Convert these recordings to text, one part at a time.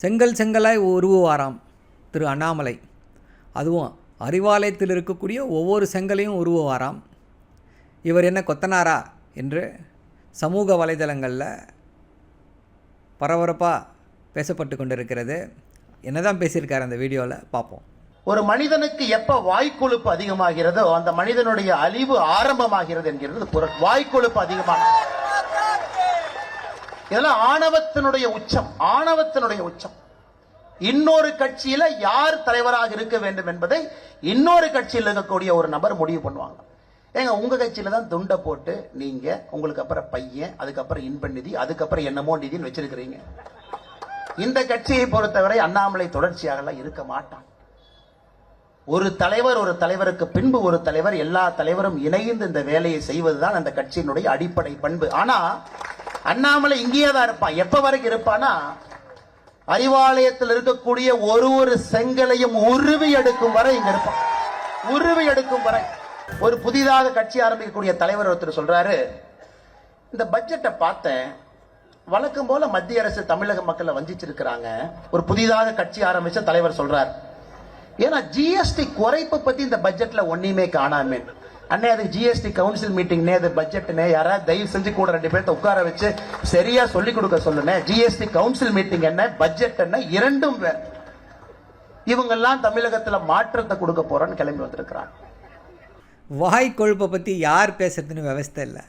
செங்கல் செங்கலாய் உருவுவாராம் திரு அண்ணாமலை. அதுவும் அறிவாலயத்தில் இருக்கக்கூடிய ஒவ்வொரு செங்கலையும் உருவுவாராம். இவர் என்ன கொத்தனாரா என்று சமூக வலைதளங்களில் பரபரப்பாக பேசப்பட்டு கொண்டிருக்கிறது. என்னதான் பேசியிருக்காரு அந்த வீடியோவில் பார்ப்போம். ஒரு மனிதனுக்கு எப்ப வாய்க்கொழுப்பு அதிகமாகிறதோ அந்த மனிதனுடைய அழிவு ஆரம்பமாகிறது என்கிறது பொருள். வாய்க்கொழுப்பு அதிகமாக இதெல்லாம் ஆணவத்தினுடைய உச்சம். இன்னொரு கட்சியில யார் தலைவராக இருக்க வேண்டும் என்பதை இன்னொரு கட்சியில் இருக்கக்கூடிய ஒரு நபர் முடிவு பண்ணுவாங்க. ஏங்க உங்க கட்சியில தான் துண்டை போட்டு நீங்க உங்களுக்கு அப்புறம் பையன், அதுக்கப்புறம் இன்ப நிதி, அதுக்கப்புறம் என்னமோ நிதின்னு வச்சிருக்கிறீங்க. இந்த கட்சியை பொறுத்தவரை அண்ணாமலை தொடர்ச்சியாக இருக்க மாட்டான். ஒரு தலைவருக்கு பின்பு ஒரு தலைவர், எல்லா தலைவரும் இணைந்து இந்த வேலையை செய்வதுதான் அந்த கட்சியினுடைய அடிப்படை பண்பு. ஆனா அண்ணாமலை இங்கேயே தான் இருப்பான். எப்ப வரைக்கும் இருப்பானா, அறிவாலயத்தில் இருக்கக்கூடிய ஒரு செங்கலையும் உருவி எடுக்கும் வரை இங்க இருப்பான். உருவி எடுக்கும் வரை. ஒரு புதிதாக கட்சி ஆரம்பிக்கக்கூடிய தலைவர் ஒருத்தர் சொல்றாரு, இந்த பட்ஜெட்டை பார்த்தேன், வழக்கம் போல மத்திய அரசு தமிழக மக்களை வஞ்சிச்சிருக்கிறாங்க. ஒரு புதிதாக கட்சி ஆரம்பிச்ச தலைவர் சொல்றார், ஏன்னா ஜிஎஸ்டி குறைப்பு பத்தி இந்த பட்ஜெட்ல ஒன்னுமே காணாமே. அண்ணே அது ஜிஎஸ்டி கவுன்சில் மீட்டிங்னே, அது பட்ஜெட்னே, யாராவது தயவு செஞ்சு கூட 2 பேர்த்த உட்கார வச்சு சரியா சொல்லி கொடுக்க சொல்லுங்க. ஜிஎஸ்டி கவுன்சில் மீட்டிங் என்ன, பட்ஜெட் என்ன, இரண்டும் வேறு. இவங்கெல்லாம் தமிழகத்துல மாற்றத்தை கொடுக்க போறோன்னு கிளம்பி வந்திருக்கிறாங்க. வாய் கொழுப்பை பற்றி யார் பேசுறதுன்னு விவஸ்தை இல்லை.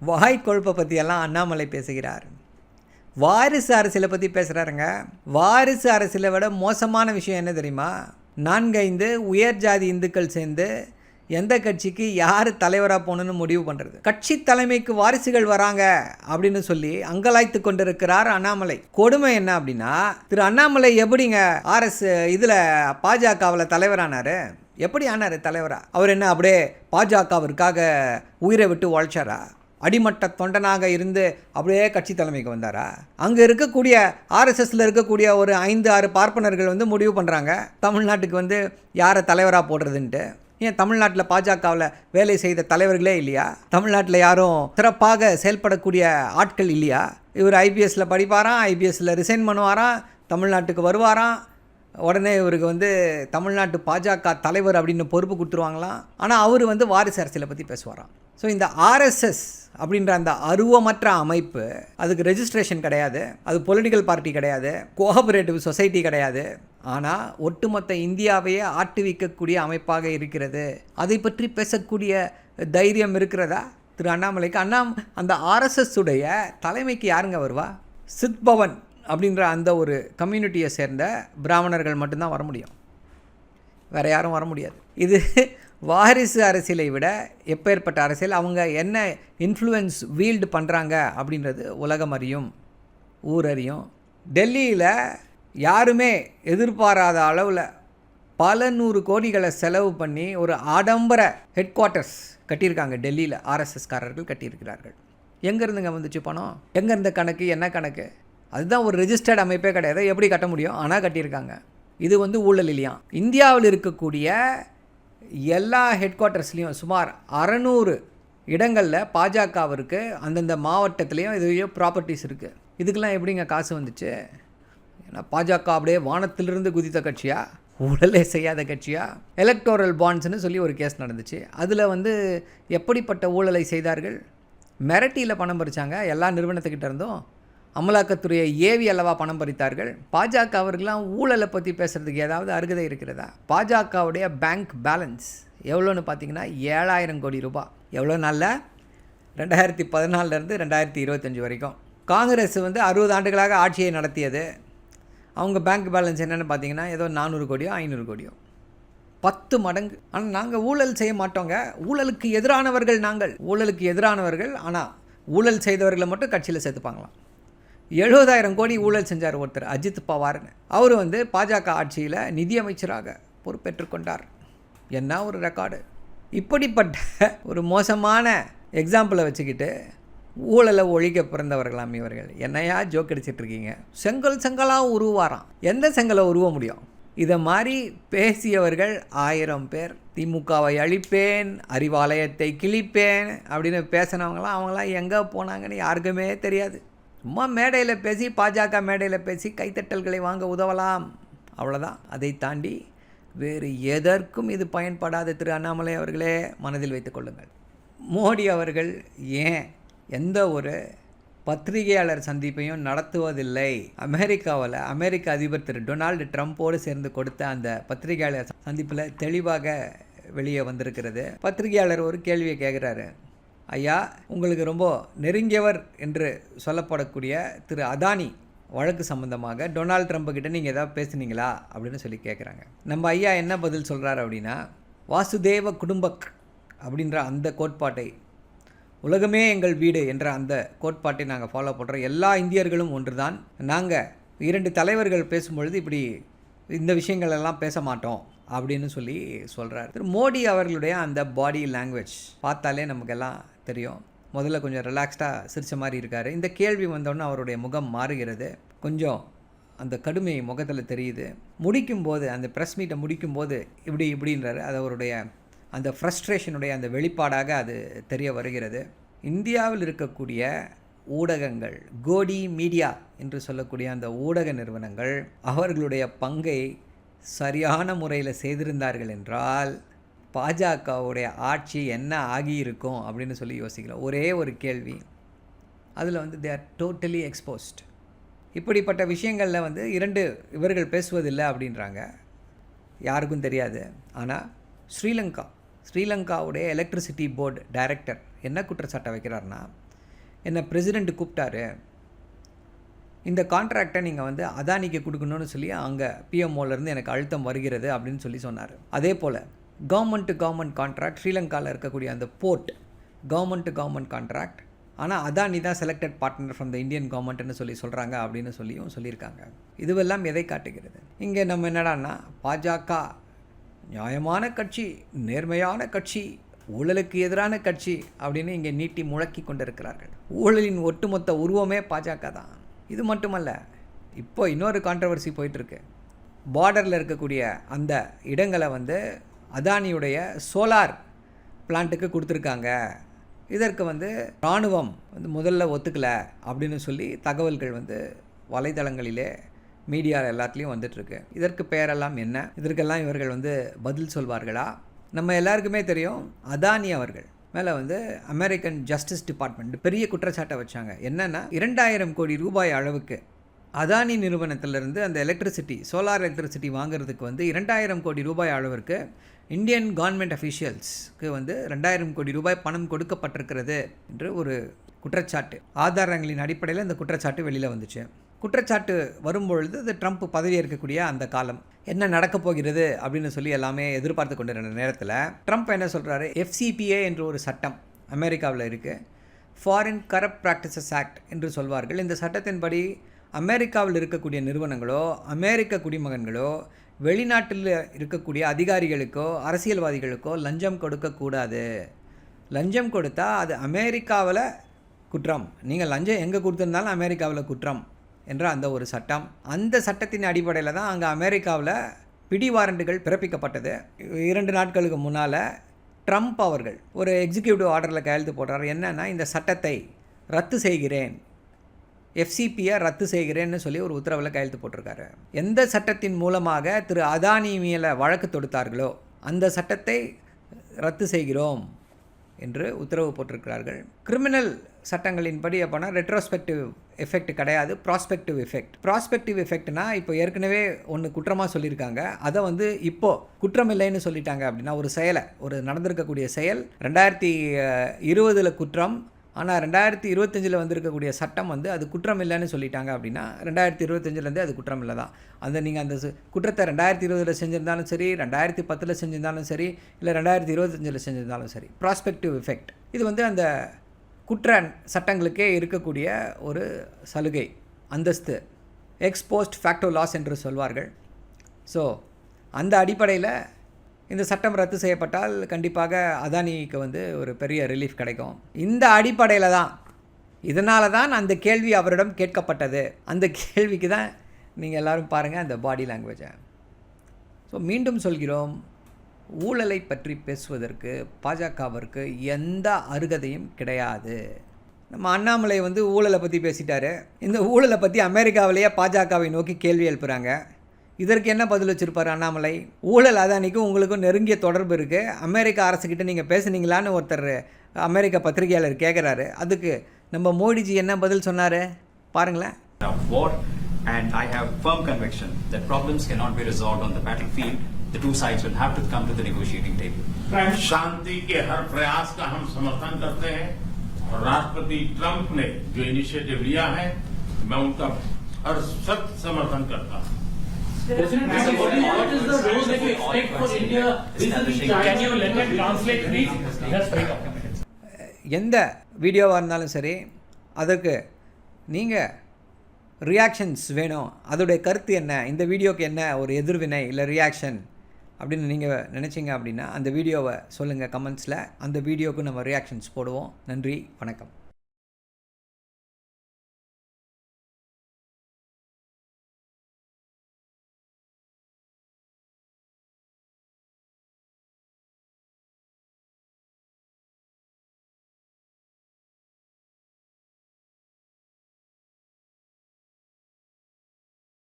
வாய் கொழுப்பை பற்றியெல்லாம் அண்ணாமலை பேசுகிறார். வாரிசு அரசியலை பற்றி பேசுகிறாருங்க. வாரிசு அரசியலை விட மோசமான விஷயம் என்ன தெரியுமா, 4-5 உயர் ஜாதி இந்துக்கள் சேர்ந்து எந்த கட்சிக்கு யார் தலைவராக போகணுன்னு முடிவு பண்ணுறது. கட்சி தலைமைக்கு வாரிசுகள் வராங்க அப்படின்னு சொல்லி அங்கலாய்த்து கொண்டிருக்கிறார் அண்ணாமலை. கொடுமை என்ன அப்படின்னா, திரு அண்ணாமலை எப்படிங்க இதில் பாஜகவில் தலைவரானார்? எப்படி ஆனார் தலைவரா? அவர் என்ன அப்படியே பாஜகவிற்காக உயிரை விட்டு உழைச்சாரா? அடிமட்ட தொண்டனாக இருந்து அப்படியே கட்சி தலைமைக்கு வந்தாரா? அங்கே இருக்கக்கூடிய ஆர்எஸ்எஸ்ல இருக்கக்கூடிய ஒரு 5-6 பார்ப்பனர்கள் முடிவு பண்ணுறாங்க தமிழ்நாட்டுக்கு யாரை தலைவராக போடுறதுன்ட்டு. ஏன் தமிழ்நாட்டில் பாஜகவில் வேலை செய்த தலைவர்களே இல்லையா? தமிழ்நாட்டில் யாரும் சிறப்பாக செயல்படக்கூடிய ஆட்கள் இல்லையா? இவர் ஐபிஎஸ்சில் படிப்பாராம், ஐபிஎஸ்சில் ரிசைன் பண்ணுவாராம், தமிழ்நாட்டுக்கு வருவாராம், உடனே இவருக்கு தமிழ்நாட்டு பாஜக தலைவர் அப்படின்னு பொறுப்பு கொடுத்துருவாங்களாம். ஆனால் அவர் வாரிசு அரசியலை பற்றி பேசுவாராம். ஸோ இந்த ஆர்எஸ்எஸ் அப்படின்ற அந்த அருவமற்ற அமைப்பு, அதுக்கு ரெஜிஸ்ட்ரேஷன் கிடையாது, அது பொலிட்டிக்கல் பார்ட்டி கிடையாது, கோஆபரேட்டிவ் சொசைட்டி கிடையாது. ஆனால் ஒட்டுமொத்த இந்தியாவையே ஆட்டுவிக்கக்கூடிய அமைப்பாக இருக்கிறது. அதை பற்றி பேசக்கூடிய தைரியம் இருக்கிறதா திரு அண்ணாமலைக்கு? அந்த ஆர்எஸ்எஸ் உடைய தலைமைக்கு யாருங்க வருவா? சித்பவன் அப்படின்ற அந்த ஒரு கம்யூனிட்டியை சேர்ந்த பிராமணர்கள் மட்டும்தான் வர முடியும், வேறு யாரும் வர முடியாது. இது வாரிசு அரசியலை விட எப்பேற்பட்ட அரசியல், அவங்க என்ன இன்ஃப்ளூயன்ஸ் வீல்டு பண்ணுறாங்க அப்படின்றது உலகம் அறியும், ஊரறியும். டெல்லியில் யாருமே எதிர்பாராத அளவில் பல 100 கோடிகளை செலவு பண்ணி ஒரு ஆடம்பர ஹெட் குவார்ட்டர்ஸ் கட்டியிருக்காங்க. டெல்லியில் ஆர்எஸ்எஸ்காரர்கள் கட்டியிருக்கிறார்கள். எங்கேருந்துங்க வந்துச்சு பணம்? எங்கேருந்த கணக்கு, என்ன கணக்கு? அதுதான் ஒரு ரெஜிஸ்டர்ட் அமைப்பே கிடையாது. எப்படி கட்ட முடியும்? ஆனால் கட்டியிருக்காங்க. இது ஊழல் இல்லையா? இந்தியாவில் இருக்கக்கூடிய எல்லா ஹெட் குவார்ட்டர்ஸ்லேயும் சுமார் 600 இடங்களில் பாஜகவிற்கு அந்தந்த மாவட்டத்துலேயும் இதுலேயோ ப்ராப்பர்ட்டிஸ் இருக்குது. இதுக்கெல்லாம் எப்படிங்க காசு வந்துச்சு? ஏன்னா பாஜக அப்படியே வானத்திலிருந்து குதித்த கட்சியா, ஊழலே செய்யாத கட்சியா? எலக்டோரல் பாண்ட்ஸ்னு சொல்லி ஒரு கேஸ் நடந்துச்சு. அதில் எப்படிப்பட்ட ஊழலை செய்தார்கள்? மிரட்டியில் பணம் பறித்தாங்க எல்லா நிறுவனத்துக்கிட்ட இருந்தும். அமலாக்கத்துறையை ஏவி அல்லவா பணம் பறித்தார்கள். பாஜக அவர்களாம் ஊழலை பற்றி பேசுகிறதுக்கு ஏதாவது அருகதை இருக்கிறதா? பாஜகவுடைய பேங்க் பேலன்ஸ் எவ்வளோன்னு பார்த்தீங்கன்னா 7000 கோடி ரூபாய். எவ்வளோ நாளில்? 2014 2025 வரைக்கும். காங்கிரஸ் 60 ஆண்டுகளாக ஆட்சியை நடத்தியது. அவங்க பேங்க் பேலன்ஸ் என்னென்னு பார்த்தீங்கன்னா ஏதோ 400 கோடியோ 500 கோடியோ, 10 மடங்கு. ஆனால் நாங்கள் ஊழல் செய்ய மாட்டோங்க, ஊழலுக்கு எதிரானவர்கள். ஆனால் ஊழல் செய்தவர்களை மட்டும் கட்சியில் சேர்த்துப்பாங்களாம். 70,000 கோடி ஊழல் செஞ்சார் ஒருத்தர், அஜித் பவார்னு. அவர் பாஜக ஆட்சியில் நிதியமைச்சராக பொறுப்பேற்றுக் கொண்டார். என்ன ஒரு ரெக்கார்டு! இப்படிப்பட்ட ஒரு மோசமான எக்ஸாம்பிளை வச்சுக்கிட்டு ஊழலை ஒழிக்க பிறந்தவர்களாம் இவர்கள். என்னையா ஜோக் அடிச்சிட்ருக்கீங்க? செங்கலாக உருவாராம். எந்த செங்கலை உருவ முடியும்? இதை மாதிரி பேசியவர்கள் 1000 பேர். திமுகவை அழிப்பேன், அறிவாலயத்தை கிழிப்பேன் அப்படின்னு பேசினவங்களாம் அவங்களாம் எங்கே போனாங்கன்னு யாருக்குமே தெரியாது. சும்மா மேடையில் பேசி, பாஜக மேடையில் பேசி கைத்தட்டல்களை வாங்க உதவலாம், அவ்வளோதான். அதை தாண்டி வேறு எதற்கும் இது பயன்படாத திரு அண்ணாமலை அவர்களே மனதில் வைத்துக் கொள்ளுங்கள். மோடி அவர்கள் ஏன் எந்த ஒரு பத்திரிகையாளர் சந்திப்பையும் நடத்துவதில்லை? அமெரிக்காவில் அமெரிக்க அதிபர் திரு டொனால்டு ட்ரம்ப்போடு சேர்ந்து கொடுத்த அந்த பத்திரிகையாளர் சந்திப்பில் தெளிவாக வெளியே வந்திருக்கிறது. பத்திரிகையாளர் ஒரு கேள்வியை கேட்குறாரு, ஐயா, உங்களுக்கு ரொம்ப நெருங்கியவர் என்று சொல்லப்படக்கூடிய திரு அதானி வழக்கு சம்பந்தமாக டொனால்டு ட்ரம்ப் கிட்ட நீங்கள் ஏதாவது பேசுனீங்களா அப்படின்னு சொல்லி கேட்குறாங்க. நம்ம ஐயா என்ன பதில் சொல்கிறாரு அப்படின்னா, வாசுதேவ குடும்பக் அப்படின்ற அந்த கோட்பாட்டை, உலகமே எங்கள் வீடு என்ற அந்த கோட்பாட்டை நாங்கள் ஃபாலோ பண்ணுறோம். எல்லா இந்தியர்களும் ஒன்று தான். நாங்கள் 2 தலைவர்கள் பேசும்பொழுது இப்படி இந்த விஷயங்கள் எல்லாம் பேச மாட்டோம் அப்படின்னு சொல்லி சொல்கிறார். திரு மோடி அவர்களுடைய அந்த பாடி லாங்குவேஜ் பார்த்தாலே நமக்கெல்லாம் தெரியும். முதல்ல கொஞ்சம் ரிலாக்ஸ்டாக சிரித்த மாதிரி இருக்கார். இந்த கேள்வி வந்தோடனே அவருடைய முகம் மாறுகிறது. கொஞ்சம் அந்த கடுமை முகத்தில் தெரியுது. முடிக்கும்போது, அந்த ப்ரெஸ் மீட்டை முடிக்கும்போது இப்படின்றாரு. அது அவருடைய அந்த ஃப்ரஸ்ட்ரேஷனுடைய அந்த வெளிப்பாடாக அது தெரிய வருகிறது. இந்தியாவில் இருக்கக்கூடிய ஊடகங்கள், கோடி மீடியா என்று சொல்லக்கூடிய அந்த ஊடக நிறுவனங்கள் அவர்களுடைய பங்கை சரியான முறையில் செய்திருந்தார்கள் என்றால் பாஜகவுடைய ஆட்சி என்ன ஆகியிருக்கும் அப்படின்னு சொல்லி யோசிக்கலாம். ஒரே ஒரு கேள்வி, அதில் வந்து தே ஆர் டோட்டலி எக்ஸ்போஸ்ட். இப்படிப்பட்ட விஷயங்களில் வந்து 2 இவர்கள் பேசுவதில்லை அப்படின்றாங்க, யாருக்கும் தெரியாது. ஆனால் ஸ்ரீலங்காவுடைய எலக்ட்ரிசிட்டி போர்டு டைரக்டர் என்ன குற்றச்சாட்டை வைக்கிறாருன்னா, என்னை பிரசிடெண்ட் கூப்பிட்டாரு, இந்த கான்ட்ராக்டை நீங்கள் வந்து அதானிக்கு கொடுக்கணும்னு சொல்லி அங்கே பிஎம்ஓலேருந்து எனக்கு அழுத்தம் வருகிறது அப்படின்னு சொல்லி சொன்னார். அதே போல் கவர்மெண்ட் டு கவர்மெண்ட் கான்ட்ராக்ட், ஸ்ரீலங்காவில் இருக்கக்கூடிய அந்த port government to government contract, ஆனால் அதானி தான் selected partner from the Indian கவர்மெண்ட்னு சொல்லி சொல்கிறாங்க அப்படின்னு சொல்லியிருக்காங்க. இதுவெல்லாம் எதை காட்டுகிறது? இங்கே நம்ம என்னடான்னா, பாஜக நியாயமான கட்சி, நேர்மையான கட்சி, ஊழலுக்கு எதிரான கட்சி அப்படின்னு இங்கே நீட்டி முழக்கி கொண்டிருக்கிறார்கள். ஊழலின் ஒட்டுமொத்த உருவமே பாஜக தான். இது மட்டுமல்ல, இப்போ இன்னொரு கான்ட்ரவர்சி போயிட்டுருக்கு. பார்டரில் இருக்கக்கூடிய அந்த இடங்களை வந்து அதானியுடைய சோலார் பிளான்ட்டுக்கு கொடுத்துருக்காங்க. இதற்கு வந்து இராணுவம் வந்து முதல்ல ஒத்துக்கலை அப்படின்னு சொல்லி தகவல்கள் வந்து வலைதளங்களிலே, மீடியா எல்லாத்துலேயும் வந்துட்டுருக்கு. இதற்கு பெயரெல்லாம் என்ன? இதற்கெல்லாம் இவர்கள் வந்து பதில் சொல்வார்களா? நம்ம எல்லாருக்குமே தெரியும், அதானி அவர்கள் மேலே வந்து அமெரிக்கன் ஜஸ்டிஸ் டிபார்ட்மெண்ட் பெரிய குற்றச்சாட்டை வச்சாங்க. என்னென்னா, 2000 கோடி ரூபாய் அளவுக்கு அதானி நிறுவனத்திலிருந்து அந்த எலக்ட்ரிசிட்டி, சோலார் எலக்ட்ரிசிட்டி வாங்குறதுக்கு வந்து 2000 கோடி ரூபாய் அளவிற்கு இந்தியன் கவர்மெண்ட் அஃபீஷியல்ஸ்க்கு வந்து 2000 கோடி ரூபாய் பணம் கொடுக்கப்பட்டிருக்கிறது என்று ஒரு குற்றச்சாட்டு, ஆதாரங்களின் அடிப்படையில் இந்த குற்றச்சாட்டு வெளியில் வந்துச்சு. குற்றச்சாட்டு வரும்பொழுது அது ட்ரம்ப் பதவி ஏற்கக்கூடிய அந்த காலம், என்ன நடக்கப் போகிறது அப்படின்னு சொல்லி எல்லாமே எதிர்பார்த்து கொண்டிருந்த நேரத்தில் ட்ரம்ப் என்ன சொல்கிறாரு, FCPA என்ற ஒரு சட்டம் அமெரிக்காவில் இருக்குது, ஃபாரின் கரப்ட் ப்ராக்டிசஸ் ஆக்ட் என்று சொல்வார்கள். இந்த சட்டத்தின்படி அமெரிக்காவில் இருக்கக்கூடிய நிறுவனங்களோ, அமெரிக்க குடிமகன்களோ, வெளிநாட்டில் இருக்கக்கூடிய அதிகாரிகளுக்கோ, அரசியல்வாதிகளுக்கோ லஞ்சம் கொடுக்கக்கூடாது. லஞ்சம் கொடுத்தா அது அமெரிக்காவில் குற்றம். நீங்கள் லஞ்சம் எங்கே கொடுத்துருந்தாலும் அமெரிக்காவில் குற்றம் என்ற அந்த ஒரு சட்டம். அந்த சட்டத்தின் அடிப்படையில் தான் அங்கே அமெரிக்காவில் பிடி வாரண்டுகள் பிறப்பிக்கப்பட்டது. 2 நாட்களுக்கு முன்னால் ட்ரம்ப் அவர்கள் ஒரு எக்ஸிக்யூட்டிவ் ஆர்டரில் கையெழுத்து போடுறார். என்னென்னா, இந்த சட்டத்தை ரத்து செய்கிறேன், FCPA ரத்து செய்கிறேன்னு சொல்லி ஒரு உத்தரவில் கையெழுத்து போட்டிருக்காரு. எந்த சட்டத்தின் மூலமாக திரு அதானி மேலே வழக்கு தொடுத்தார்களோ அந்த சட்டத்தை ரத்து செய்கிறோம் என்று உத்தரவு போட்டிருக்கிறார்கள். கிரிமினல் சட்டங்களின்படி அப்போனா ரெட்ரோஸ்பெக்டிவ் எஃபெக்ட் கிடையாது, ப்ராஸ்பெக்டிவ் எஃபெக்ட். ப்ராஸ்பெக்டிவ் எஃபெக்ட்னா, இப்போ ஏற்கனவே ஒன்று குற்றமாக சொல்லியிருக்காங்க, அதை வந்து இப்போது குற்றமில்லைன்னு சொல்லிட்டாங்க அப்படின்னா, ஒரு செயலை, ஒரு நடந்திருக்கக்கூடிய செயல் 2020 குற்றம், ஆனால் 2025 வந்திருக்கக்கூடிய சட்டம் வந்து அது குற்றம் இல்லைன்னு சொல்லிட்டாங்க அப்படின்னா 2025 அது குற்றம் இல்லை தான். அந்த நீங்கள் அந்த குற்றத்தை 2020 செஞ்சிருந்தாலும் சரி, 2010 செஞ்சிருந்தாலும் சரி, இல்லை 2025 செஞ்சிருந்தாலும் சரி, ப்ராஸ்பெக்டிவ் எஃபெக்ட் இது வந்து அந்த குற்ற சட்டங்களுக்கே இருக்கக்கூடிய ஒரு சலுகை, அந்தஸ்து, எக்ஸ் போஸ்ட் ஃபேக்டோ லாஸ் என்று சொல்வார்கள். ஸோ அந்த அடிப்படையில் இந்த சட்டம் ரத்து செய்யப்பட்டால் கண்டிப்பாக அதானிக்கு வந்து ஒரு பெரிய ரிலீஃப் கிடைக்கும். இந்த அடிப்படையில் தான், இதனால தான் அந்த கேள்வி அவரிடம் கேட்கப்பட்டது. அந்த கேள்விக்கு தான் நீங்கள் எல்லோரும் பாருங்கள் அந்த பாடி லாங்குவேஜை. ஸோ மீண்டும் சொல்கிறோம், ஊழலை பற்றி பேசுவதற்கு பாஜகவிற்கு எந்த அருகதையும் கிடையாது. நம்ம அண்ணாமலை வந்து ஊழலை பற்றி பேசிட்டாரு. இந்த ஊழலை பற்றி அமெரிக்காவிலேயே பாஜகவை நோக்கி கேள்வி எழுப்புகிறாங்க. இதற்கு என்ன பதில் வச்சுருப்பார் அண்ணாமலை? ஊழல் அதானிக்கும் உங்களுக்கும் நெருங்கிய தொடர்பு இருக்குது, அமெரிக்க அரசுக்கிட்ட நீங்கள் பேசுனீங்களான்னு ஒருத்தர் அமெரிக்க பத்திரிகையாளர் கேட்குறாரு. அதுக்கு நம்ம மோடிஜி என்ன பதில் சொன்னார் பாருங்களேன். And I have firm conviction that problems cannot be resolved on the battlefield. The two sides will have to come to the negotiating table. शांति के हर प्रयास का हम समर्थन करते हैं और राष्ट्रपति ट्रंप ने जो इनिशिएटिव लिया है मैं उनका हर सख्त समर्थन करता हूं. What is the role that you expect for India? Can you let me translate please? எந்த வீடியோவாக இருந்தாலும் சரி, அதற்கு நீங்கள் ரியாக்ஷன்ஸ் வேணும். அதோடைய கருத்து என்ன, இந்த வீடியோக்கு என்ன ஒரு எதிர்வினை இல்லை ரியாக்ஷன் அப்படின்னு நீங்கள் நினச்சிங்க அப்படின்னா அந்த வீடியோவை சொல்லுங்கள் கமெண்ட்ஸில். அந்த வீடியோவுக்கு நம்ம ரியாக்ஷன்ஸ் போடுவோம். நன்றி, வணக்கம்.